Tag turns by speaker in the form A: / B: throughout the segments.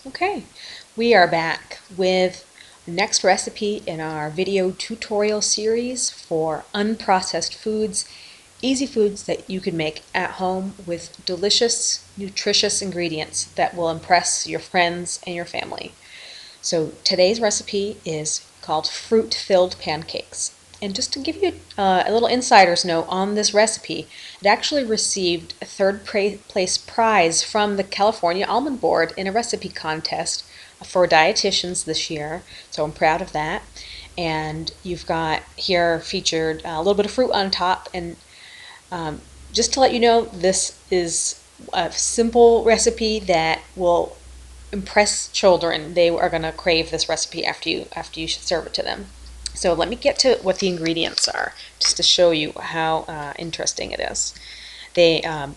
A: Okay, we are back with the next recipe in our video tutorial series for unprocessed foods, easy foods that you can make at home with delicious, nutritious ingredients that will impress your friends and your family. So today's recipe is called fruit-filled pancakes. And just to give you a little insider's note on this recipe, it actually received a third place prize from the California Almond Board in a recipe contest for dietitians this year. So I'm proud of that. And you've got here featured a little bit of fruit on top. And just to let you know, this is a simple recipe that will impress children. They are going to crave this recipe after you serve it to them. So let me get to what the ingredients are, just to show you how interesting it is. And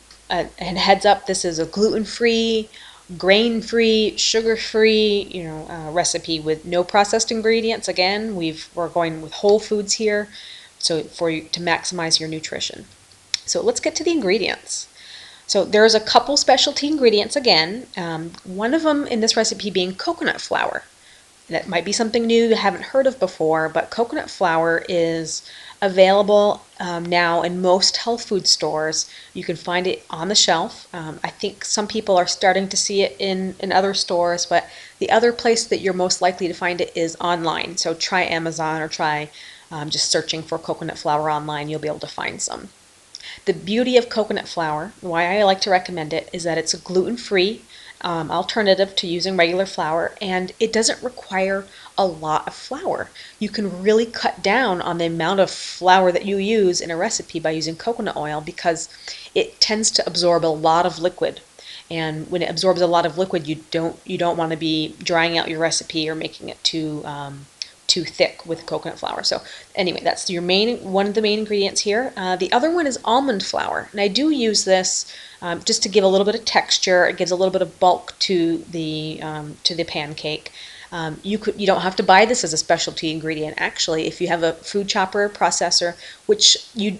A: heads up, this is a gluten-free, grain-free, sugar-free, recipe with no processed ingredients. Again, we're going with whole foods here, so for you to maximize your nutrition. So let's get to the ingredients. So there's a couple specialty ingredients again. One of them in this recipe being coconut flour. That might be something new you haven't heard of before, but coconut flour is available now in most health food stores. You can find it on the shelf. I think some people are starting to see it in other stores, but the other place that you're most likely to find it is online. So try Amazon or try just searching for coconut flour online. You'll be able to find some. The beauty of coconut flour, why I like to recommend it, is that it's a gluten-free alternative to using regular flour, and it doesn't require a lot of flour. You can really cut down on the amount of flour that you use in a recipe by using coconut oil because it tends to absorb a lot of liquid. And when it absorbs a lot of liquid, you don't want to be drying out your recipe or making it too thick with coconut flour. So anyway, that's one of the main ingredients here. The other one is almond flour, and I do use this just to give a little bit of texture. It gives a little bit of bulk to the pancake. You don't have to buy this as a specialty ingredient. Actually, if you have a food chopper processor, which you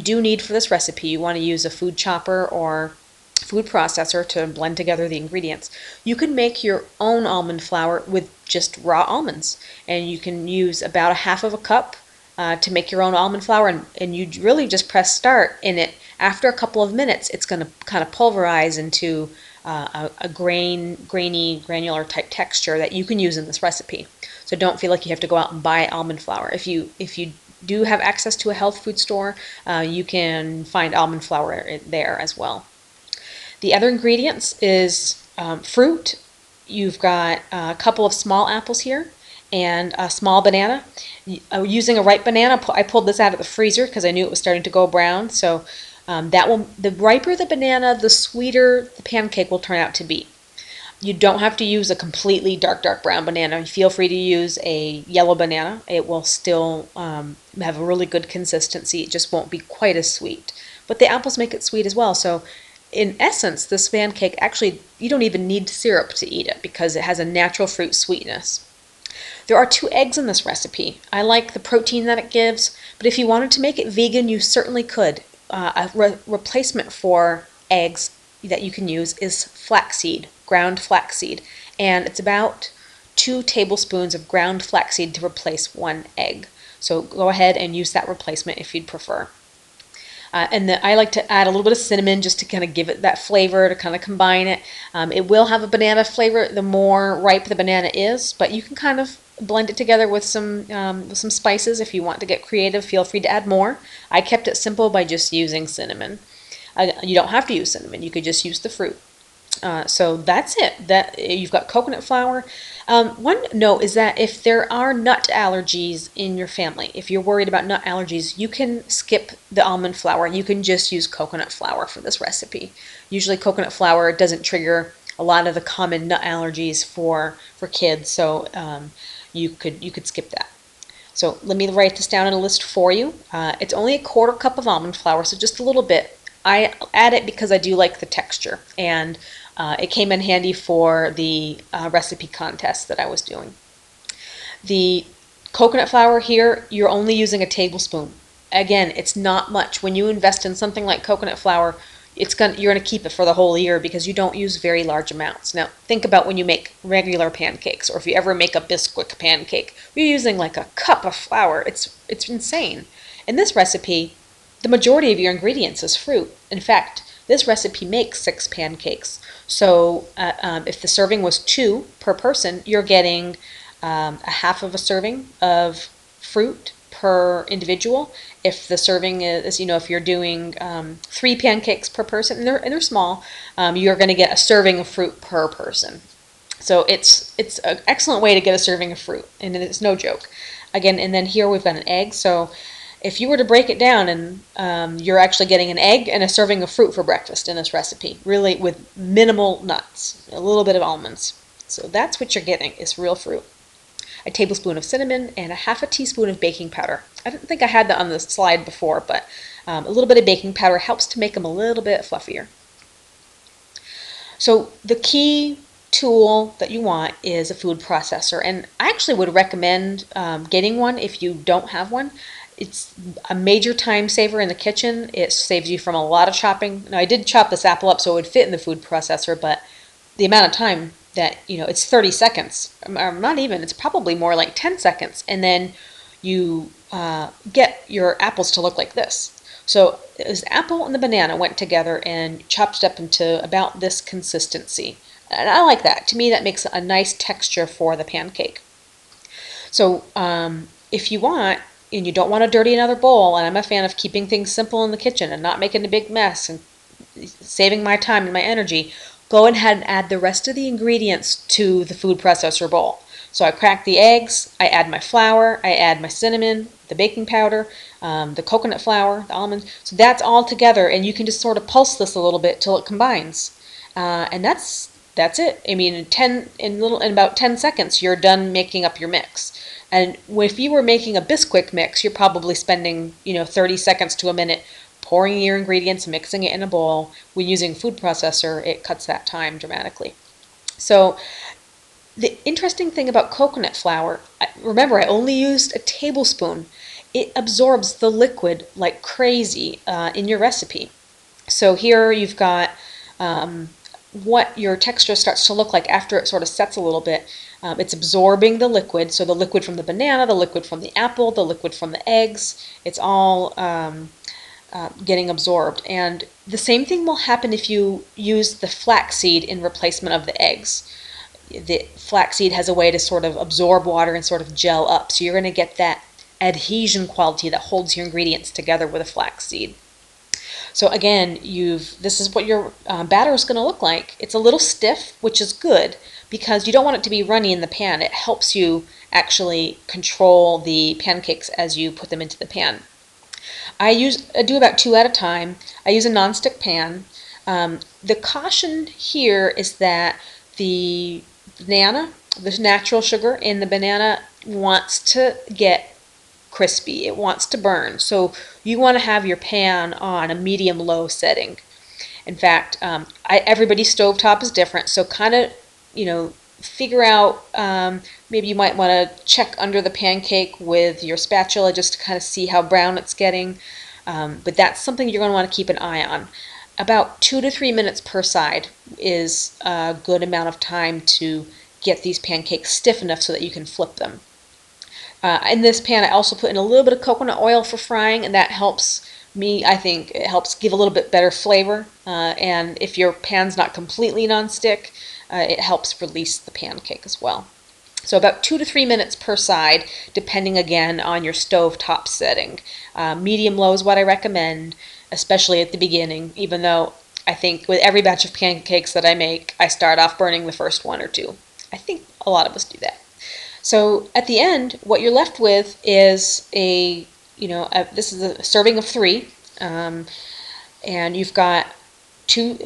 A: do need for this recipe, you want to use a food chopper or food processor to blend together the ingredients. You can make your own almond flour with just raw almonds, and you can use about a half of a cup to make your own almond flour, and you really just press start in it. After a couple of minutes, it's going to kind of pulverize into a grainy, granular type texture that you can use in this recipe. So don't feel like you have to go out and buy almond flour. If you do have access to a health food store, you can find almond flour there as well. The other ingredients is fruit. You've got a couple of small apples here and a small banana. Using a ripe banana, I pulled this out of the freezer because I knew it was starting to go brown. So the riper the banana, the sweeter the pancake will turn out to be. You don't have to use a completely dark brown banana. Feel free to use a yellow banana. It will still have a really good consistency. It just won't be quite as sweet. But the apples make it sweet as well. So in essence, this pancake, actually, you don't even need syrup to eat it because it has a natural fruit sweetness. There are 2 eggs in this recipe. I like the protein that it gives, but if you wanted to make it vegan, you certainly could. A replacement for eggs that you can use is flaxseed, ground flaxseed, and it's about 2 tablespoons of ground flaxseed to replace 1 egg. So go ahead and use that replacement if you'd prefer. I like to add a little bit of cinnamon just to kind of give it that flavor, to kind of combine it. It will have a banana flavor the more ripe the banana is, but you can kind of blend it together with some spices. If you want to get creative, feel free to add more. I kept it simple by just using cinnamon. You don't have to use cinnamon. You could just use the fruit. So that's it. You've got coconut flour. One note is that if there are nut allergies in your family, if you're worried about nut allergies, you can skip the almond flour. You can just use coconut flour for this recipe. Usually coconut flour doesn't trigger a lot of the common nut allergies for kids, so you could skip that. So let me write this down in a list for you. It's only a 1/4 cup of almond flour, so just a little bit. I add it because I do like the texture, and it came in handy for the recipe contest that I was doing. The coconut flour here, you're only using a tablespoon. Again, it's not much. When you invest in something like coconut flour, you're gonna keep it for the whole year because you don't use very large amounts. Now think about when you make regular pancakes, or if you ever make a Bisquick pancake, you're using like a cup of flour. It's insane. In this recipe, the majority of your ingredients is fruit. In fact, this recipe makes 6 pancakes. So if the serving was 2 per person, you're getting a half of a serving of fruit per individual. If the serving is, if you're doing 3 pancakes per person, and they're small, you're going to get a serving of fruit per person. So it's an excellent way to get a serving of fruit, and it's no joke. Again, and then here we've got an egg. So if you were to break it down, and you're actually getting an egg and a serving of fruit for breakfast in this recipe, really with minimal nuts, a little bit of almonds. So that's what you're getting, is real fruit. A tablespoon of cinnamon and a half a teaspoon of baking powder. I didn't think I had that on the slide before, but a little bit of baking powder helps to make them a little bit fluffier. So the key tool that you want is a food processor, and I actually would recommend getting one if you don't have one. It's a major time saver in the kitchen. It saves you from a lot of chopping. Now I did chop this apple up so it would fit in the food processor, but the amount of time that, it's 30 seconds, or not even, it's probably more like 10 seconds, and then you get your apples to look like this. So the apple and the banana went together and chopped it up into about this consistency. And I like that. To me, that makes a nice texture for the pancake. So if you want, and you don't want to dirty another bowl, and I'm a fan of keeping things simple in the kitchen and not making a big mess and saving my time and my energy, go ahead and add the rest of the ingredients to the food processor bowl. So I crack the eggs, I add my flour, I add my cinnamon, the baking powder, the coconut flour, the almonds. So that's all together, and you can just sort of pulse this a little bit till it combines. And that's it. I mean, in about 10 seconds, you're done making up your mix. And if you were making a Bisquick mix, you're probably spending 30 seconds to a minute pouring your ingredients, mixing it in a bowl. When using food processor, it cuts that time dramatically. So the interesting thing about coconut flour, remember I only used a tablespoon. It absorbs the liquid like crazy in your recipe. So here you've got what your texture starts to look like after it sort of sets a little bit. It's absorbing the liquid, so the liquid from the banana, the liquid from the apple, the liquid from the eggs, it's all getting absorbed. And the same thing will happen if you use the flaxseed in replacement of the eggs. The flaxseed has a way to sort of absorb water and sort of gel up, so you're going to get that adhesion quality that holds your ingredients together with a flaxseed. So again, this is what your batter is going to look like. It's a little stiff, which is good because you don't want it to be runny in the pan. It helps you actually control the pancakes as you put them into the pan. I do about 2 at a time. I use a nonstick pan. The caution here is that the banana, the natural in the banana wants to get crispy. It wants to burn. So you want to have your pan on a medium-low setting. In fact, everybody's stovetop is different, so kind of, figure out, maybe you might want to check under the pancake with your spatula just to kind of see how brown it's getting. But that's something you're going to want to keep an eye on. About 2 to 3 minutes per side is a good amount of time to get these pancakes stiff enough so that you can flip them. In this pan, I also put in a little bit of coconut oil for frying, and that helps me, I think, it helps give a little bit better flavor. And if your pan's not completely nonstick, it helps release the pancake as well. So about 2 to 3 minutes per side, depending again on your stove top setting. Medium-low is what I recommend, especially at the beginning, even though I think with every batch of pancakes that I make, I start off burning the first 1 or 2. I think a lot of us do that. So at the end, what you're left with is this is a serving of 3, and you've got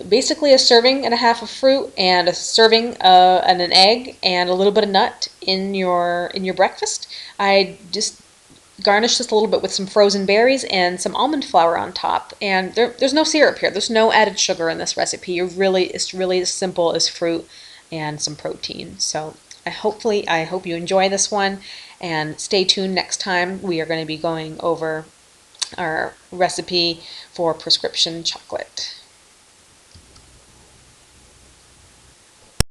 A: basically a serving and a half of fruit and a serving and an egg and a little bit of nut in your breakfast. I just garnish this a little bit with some frozen berries and some almond flour on top. And there's no syrup here. There's no added sugar in this recipe. It's really as simple as fruit and some protein. So I hope you enjoy this one, and stay tuned next time. We are going to be going over our recipe for prescription chocolate.